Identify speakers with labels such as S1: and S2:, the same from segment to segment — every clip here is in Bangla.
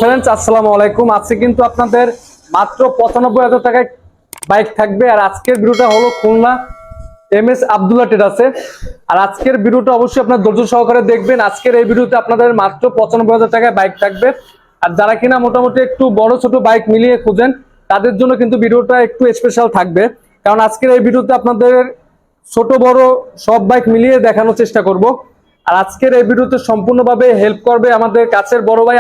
S1: ফ্রেন্ডস, আসসালামু আলাইকুম। আজকে কিন্তু আপনাদের মাত্র 95,000 টাকায় বাইক থাকবে। আর আজকের ভিডিওটা হলো খুলনা MS আব্দুল্লাহ ট্রেডার্সে। আর আজকের ভিডিওটা অবশ্যই আপনার ধৈর্য সহকারে দেখবেন। আজকের এই ভিডিওতে আপনাদের মাত্র 95,000 টাকায় বাইক থাকবে। আর যারা কিনা মোটামুটি একটু বড় ছোট বাইক মিলিয়ে খুঁজেন তাদের জন্য কিন্তু ভিডিওটা একটু স্পেশাল থাকবে, কারণ আজকের এই ভিডিওতে আপনাদের ছোট বড় সব বাইক মিলিয়ে দেখানোর চেষ্টা করব। আর আজকের এই ভিডিওতে সম্পূর্ণভাবে হেল্প করবে আমাদের কাছের বড় ভাই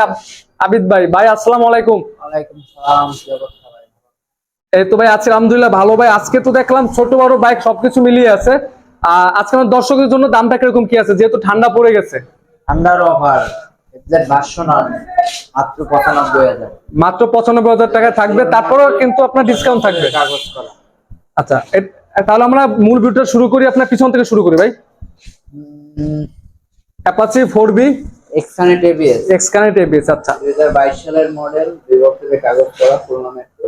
S1: আবিদ ভাই। ভাই আসসালামু আলাইকুম।
S2: ওয়ালাইকুম সালাম। কি অবস্থা ভাই?
S1: এই তো ভাই আছি আলহামদুলিল্লাহ ভালো। ভাই আজকে তো দেখলাম ছোট বড় বাইক সবকিছু মিলিয়ে আছে। আজকে আমার দর্শকদের জন্য দামটা কিরকম কি আছে, যেহেতু ঠান্ডা পড়ে গেছে?
S2: ঠান্ডার অফার এক্সাক্ট ভার্সন মাত্র 95,000।
S1: মাত্র 95,000 টাকায় থাকবে, তারপরেও কিন্তু আপনার ডিসকাউন্ট থাকবে।
S2: কাগজ করা।
S1: আচ্ছা, তাহলে আমরা মূল ভিডিওটা শুরু করি, আপনার পিছন থেকে শুরু করি ভাই। Apache 4B
S2: এক্সকানেট ABS
S1: এক্সকানেট ABS। আচ্ছা,
S2: 2022 সালের মডেল, 2 বছরের কাগজ করা, পুরনো মেট্রো,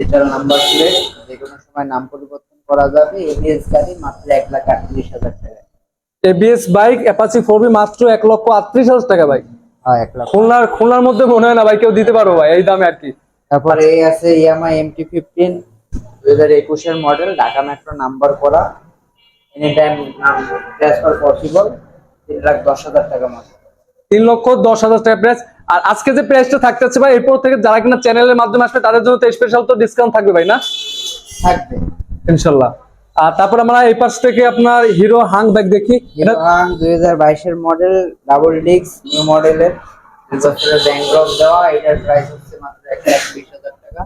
S2: ডিজিটাল নাম্বার প্লেট, যে কোনো সময় নাম পরিবর্তন করা যাবে। এবিএস গাড়ি মাত্র 1,38,000 টাকা।
S1: ABS বাইক অ্যাপাচি 4B মাত্র 1,38,000 টাকা ভাই।
S2: হ্যাঁ, 1 লাখ।
S1: খুলনার মধ্যে মনে হয় না ভাই কেউ দিতে পারবো ভাই এই দামে আর কি।
S2: তারপরে এই আছে ইয়ামাহা MT-15 2021 এর মডেল, ঢাকা মেট্রো নাম্বার করা, এনি টাইম ট্রান্সফার পসিবল, 3,10,000 টাকা মাত্র।
S1: 3,10,000 টাকা প্রাইস। আর আজকে যে প্রাইসটা থাকতেছে ভাই, এরপর থেকে যারা কিনা চ্যানেলের মাধ্যমে আসবে তাদের জন্য তো স্পেশাল তো ডিসকাউন্ট থাকবে ভাই, না?
S2: থাকবে
S1: ইনশাল্লাহ। আর তারপর আমরা এই পাশ থেকে আপনার হিরো হাং ব্যাগ দেখি।
S2: হিরো হাং 2022 এর মডেল, ডাবল ডিস্ক, নিউ মডেলের, বছরের ব্যাংক ড্রপ দেওয়া। এটার প্রাইস হচ্ছে মাত্র 1,20,000 টাকা।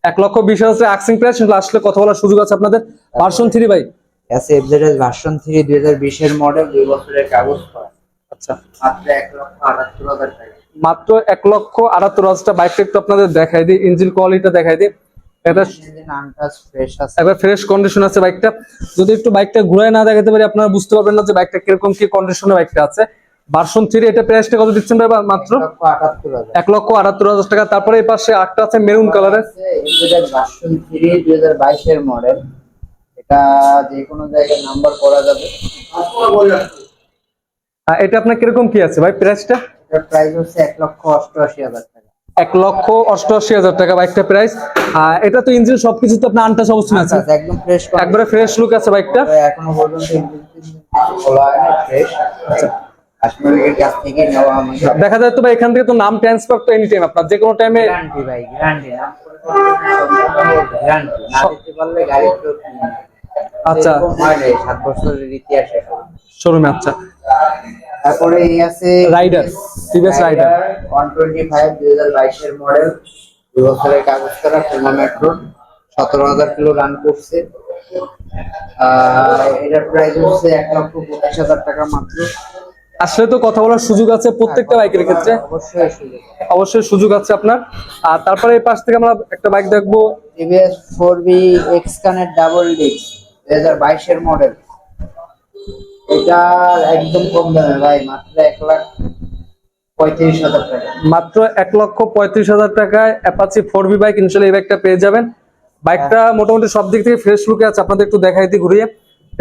S1: 1,20,000 আস্কিং প্রাইস, আসলে কথা বলার সুযোগ আছে আপনাদের। ভার্সন 3 ভাই।
S2: আছে এফজেডএস ভার্সন 3 2020 এর মডেল, 2 বছরের কাগজ করা,
S1: আচ্ছা,
S2: মাত্র 1,78,000 টাকা।
S1: মাত্র 1,78,000 টাকা। বাইকটা একটু আপনাদের দেখাই দিই, ইঞ্জিন কোয়ালিটিটা দেখাই দিই। এটা
S2: ইঞ্জিন আনটাচ ফ্রেশ আছে,
S1: একবার ফ্রেশ কন্ডিশন আছে বাইকটা। যদি একটু বাইকটা ঘুরে না দেখাতে পারি আপনারা বুঝতে পারবেন না যে বাইকটা কিরকম কি কন্ডিশনে বাইকটা আছে। ভার্সন 3 এটা প্রাইসটা কত দিচ্ছেন ভাই? মাত্র
S2: 1,78,000।
S1: 1,78,000 টাকা। তারপরে এই পাশে আরেকটা আছে মেরুন কালারের।
S2: এফজেডএস ভার্সন 3 2022 এর মডেল, এটা যে কোনো জায়গায় নাম্বার করা যাবে।
S1: এটা আপনার কিরকম কি আছে ভাই প্রাইসটা?
S2: এটার প্রাইস হচ্ছে 1,88,000 টাকা।
S1: 1,88,000 টাকা বাইকটা প্রাইস। এটা তো ইঞ্জিন সবকিছু তো আপনার আনটাচ অবস্থায় আছে,
S2: একদম ফ্রেশ,
S1: একবারে ফ্রেশ লুক আছে বাইকটা।
S2: এখনো পর্যন্ত ইঞ্জিন খোলা হয় না, ফ্রেশ।
S1: আচ্ছা,
S2: কাস্টমারের কাছ থেকে নেওয়া আমাদের
S1: দেখা যায় তো ভাই এখান থেকে তো নাম ট্রান্সফার তো এনি টাইম, আপনার যে কোনো টাইমে।
S2: গ্যারান্টি ভাই, গ্যারান্টি নাম গ্যারান্টি না দিতে পারলে গাড়ি ফেরত নিয়ে নেবে।
S1: আচ্ছা,
S2: এরকম হয় না, 7 বছরের ইতিহাস এখন।
S1: শোরুমে। আচ্ছা,
S2: তারপরে এই আছে
S1: রাইডার, টিভিএস রাইডার
S2: 125 2022 এর মডেল, 2 বছরের কাগজ করা, খুলনা মেট্রো, 17,000 কিলো রান করছে। এটার প্রাইস হচ্ছে 1,25,000 টাকা মাত্র।
S1: আসলে তো কথা বলার সুযোগ আছে প্রত্যেকটা বাইকের ক্ষেত্রে,
S2: অবশ্যই সুযোগ।
S1: অবশ্যই সুযোগ আছে আপনার। আর তারপরে এই পাশ থেকে আমরা একটা বাইক দেখবো,
S2: টিভিএস 4B এক্সকানেট ডাবল ডিস্ক 2022 এর মডেল। এটা একদম কম দামে ভাই, মাত্র 1,35,000 টাকা।
S1: মাত্র 1,35,000 টাকায় অ্যাপাচি 4B বাইক। ইনশাল্লাহ এই বাইকটা পেয়ে যাবেন। বাইকটা মোটামুটি সব দিক থেকে ফ্রেশ লুকে আছে, আপনাদের একটু দেখাই দিই ঘুরিয়ে,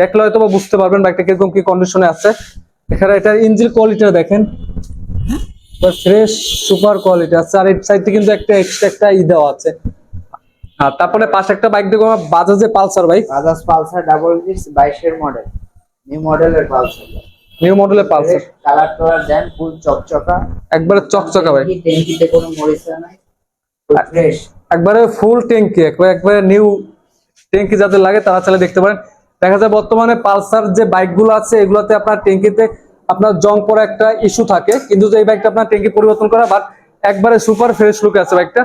S1: দেখলে হয়তো বা বুঝতে পারবেন বাইকটা কিরকম কি কন্ডিশনে আছে। এখানে এটার ইঞ্জিন কোয়ালিটিটা দেখেন, ফ্রেশ সুপার কোয়ালিটি আছে। আর এই সাইডে কিন্তু একটা এক্সট্রা একটা দেওয়া আছে। আর তারপরে পাশে একটা বাইক দেখো, বাজাজের Pulsar bike,
S2: Bajaj Pulsar double disc 22 এর মডেল, নিউ মডেলের পালসার,
S1: নিউ মডেলের পালসার।
S2: কালার টালার দেন ফুল চকচকা,
S1: একবারে চকচকা ভাই,
S2: ট্যাঙ্কিতে কোনো মরিচা নাই, ফ্রেশ,
S1: একবারে ফুল ট্যাঙ্কি, একবারে নিউ ট্যাঙ্কি যাদের লাগে তারা চাইলে দেখতে পারেন। দেখা যায় বর্তমানে পালসার যে বাইকগুলো আছে এগুলোতে আপনার ট্যাঙ্কিতে আপনার জং পড়া একটা ইস্যু থাকে, কিন্তু এই বাইকটা আপনার ট্যাঙ্কি পরিবর্তন করা, বাট একবারে সুপার ফ্রেশ লুক আছে বাইকটা।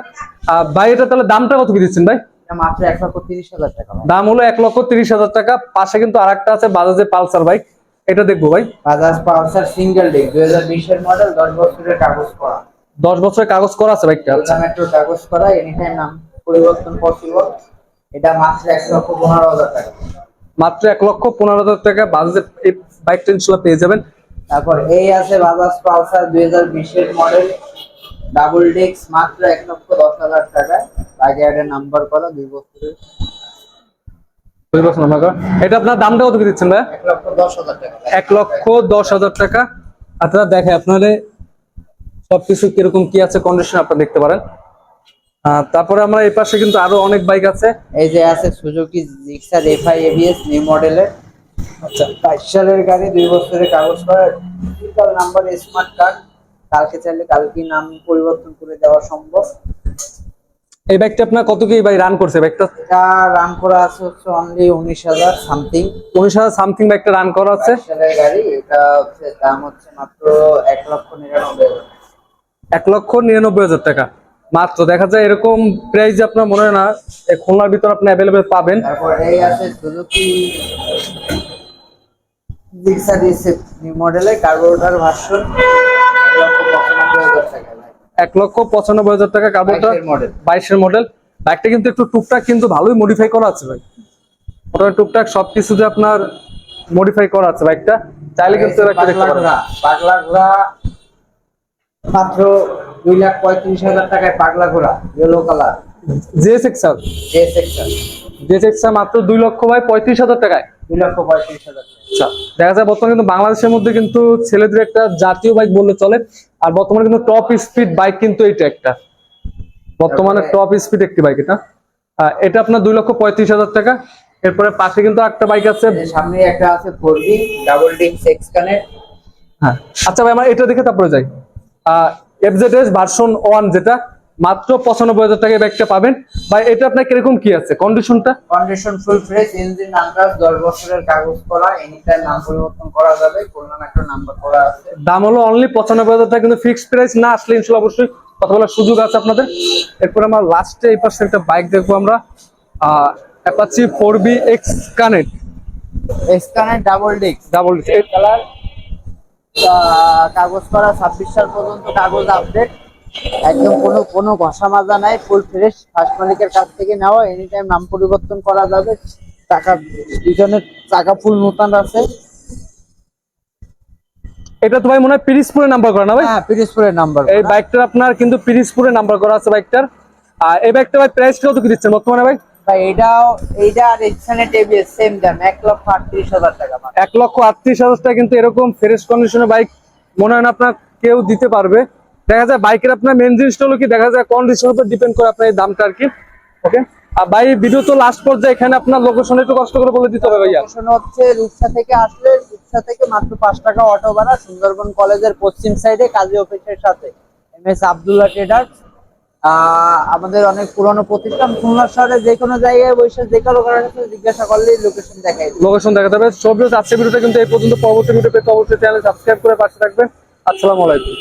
S1: ভাই এটা তাহলে দামটা কত কি দিচ্ছেন ভাই?
S2: এটা মাত্র 1,30,000 টাকা।
S1: দাম হলো 1,30,000 টাকা। পাশে কিন্তু আরেকটা আছে বাজাজের পালসার বাইক, এটা দেখবো ভাই।
S2: বাজাজ পালসার সিঙ্গেল ডিস্ক 2020 এর মডেল, 10 বছরের কাগজ করা,
S1: 10 বছরের কাগজ করা আছে বাইকটা।
S2: খুলনা মেট্রো কাগজ করা, এনি টাইম নাম পরিবর্তন পসিবল। এটা মাত্র 1,15,000 টাকা।
S1: মাত্র 1,15,000 টাকা বাজাজের এই বাইকটা ইনশাল্লাহ পেয়ে যাবেন।
S2: তারপর এই আছে বাজাজ পালসার 2020 এর মডেল, ডাবল ডিস্ক, মাত্র 1,10,000 টাকা। আগে নাম্বার করা, 2 বছরের।
S1: এটা আপনার দামটা কত কি দিচ্ছেন ভাই?
S2: 1,10,000 টাকা।
S1: 1,10,000 টাকা। আপনারা দেখে আপনাদের সবকিছু কিরকম কি আছে কন্ডিশন আপনারা দেখতে পারেন। তারপরে আমরা এই পাশে কিন্তু আরো অনেক বাইক আছে।
S2: এই যে আছে Suzuki Gixxer FI ABS new মডেলের,
S1: আচ্ছা
S2: 22 সালের গাড়ি, 2 বছরের কাগজ করা, ডিজিটাল নাম্বার, স্মার্ট কার্ড। কালকে চাইলে কালকে নাম পরিবর্তন করে দেওয়া সম্ভব।
S1: এই বাইকটা আপনার কত কি ভাই রান করছে বাইকটা?
S2: এটা রান করা আছে হচ্ছে অনলি 19,000 সামথিং।
S1: 19,000 সামথিং বাইকটা রান করা আছে।
S2: 22 সালের গাড়ি, এটা হচ্ছে দাম হচ্ছে মাত্র 1,99,000।
S1: 1,99,000 টাকা মাত্র। দেখা যায় এরকম প্রাইস আপনার মনে হয় না এই খুলনার ভিতর আপনি অ্যাভেলেবেল পাবেন।
S2: তারপর এই আছে সুজুকি জিক্সার রিসেপ্ট নিউ মডেলের কার্বোরেটর ভার্সন, 1,95,000 টাকা।
S1: 1,95,000 টাকা কার্বোরেটর, 22-এর মডেল। বাইকটা কিন্তু একটু টুকটাক কিন্তু ভালোই মডিফাই করা আছে ভাই, মোটামুটি টুকটাক সবকিছুতে আপনার মডিফাই করা আছে বাইকটা, চাইলে কিন্তু বাইকটা দেখতে পারেন।
S2: পাগলা ঘোড়া মাত্র 2,35,000 টাকায় পাগলা ঘোড়া, ইয়েলো কালার,
S1: জিএসএক্সআর মাত্র 2,35,000 টাকায়।
S2: 2,35,000 টাকা।
S1: আচ্ছা, দেখা যায় বর্তমানে কিন্তু বাংলাদেশের মধ্যে কিন্তু ছেলেদের একটা জাতীয় বাইক বললে চলে। আর বর্তমানে কিন্তু টপ স্পিড বাইক কিন্তু এটা একটা, বর্তমানে টপ স্পিড একটি বাইক এটা। এটা আপনার 2,35,000 টাকা। এরপরে পাশে কিন্তু একটা বাইক আছে,
S2: এই সামনে একটা আছে 4B double disc x connect.
S1: হ্যাঁ আচ্ছা ভাই আমরা এটা দেখে তারপরে যাই। এফজেডএস ভার্সন 1 যেটা মাত্র 95,000 টাকায় বাইকটা পাবেন ভাই। এটা আপনার কিরকম কি আছে কন্ডিশনটা?
S2: Condition full fresh, engine untouch, 10 বছরের কাগজ করা, এনি টাইম নাম পরিবর্তন করা যাবে, খুলনা একটা নাম্বার করা আছে।
S1: দাম হলো অনলি 95,000 টাকা, কিন্তু ফিক্সড প্রাইস না। আসলে ইনশাআল্লাহ অবশ্যই কথা বলার সুযোগ আছে আপনাদের। এরপর আমরা লাস্টে এই পাশে একটা বাইক দেখবো আমরা, Apache 4B x connect,
S2: x connect double disc
S1: double
S2: colour, কাগজ করা, 26 সাল পর্যন্ত কাগজ আপডেট, একদম কোনো ঘষা মাজা নাই, ফুল ফ্রেশ, ফার্স্ট মালিকের কাছ থেকে নেওয়া, এনি টাইম নাম পরিবর্তন করা যাবে। চাকা পিছনের চাকা ফুল নতুন আছে।
S1: এটা তো ভাই মনে হয় পিরিজপুরে নাম্বার করা না ভাই?
S2: হ্যাঁ, পিরিজপুরের নাম্বার।
S1: এই বাইকটার আপনার কিন্তু পিরিজপুরে নাম্বার করা আছে বাইকটার। আর এই বাইকটা ভাই প্রাইস কত কি দিচ্ছেন বর্তমানে ভাই?
S2: ভাই এইটা আর এখানে টিভিএস সেম দাম, 1,38,000 টাকা।
S1: 1,38,000 টাকা, কিন্তু এরকম ফ্রেশ কন্ডিশনের বাইক মনে হয় না আপনার কেউ দিতে পারবে। দেখা যায় বাইকের আপনার মেন জিনিসটা হলো কি, দেখা যায় কন্ডিশনের উপর ডিপেন্ড করে আপনার এই দামটা আর কি। ওকে, আর ভাই ভিডিও তো লাস্ট পর্যায়ে এখানে আপনার লোকেশন একটু কষ্ট করে বলে দিতে হবে ভাইয়া।
S2: লোকেশন হচ্ছে রূপসা থেকে আসলে, রূপসা থেকে মাত্র 5 টাকা অটো ভাড়া, সুন্দরবন কলেজের পশ্চিম সাইডে কাজী অফিসের সাথে, এমএস আব্দুল্লাহ ট্রেডার্স। আমাদের অনেক পুরনো প্রতিষ্ঠান, খুলনা শহরে যে কোনো জায়গায় বসে যে কারো কারণে জিজ্ঞাসা করলেই লোকেশন দেখাই দিই।
S1: লোকেশন দেখাতে হবে। সব আজকে ভিডিওটা কিন্তু এই পর্যন্ত, পরবর্তী ভিডিও পেতে অবশ্যই চ্যানেল সাবস্ক্রাইব করে পাশে থাকবেন। আসসালামু আলাইকুম।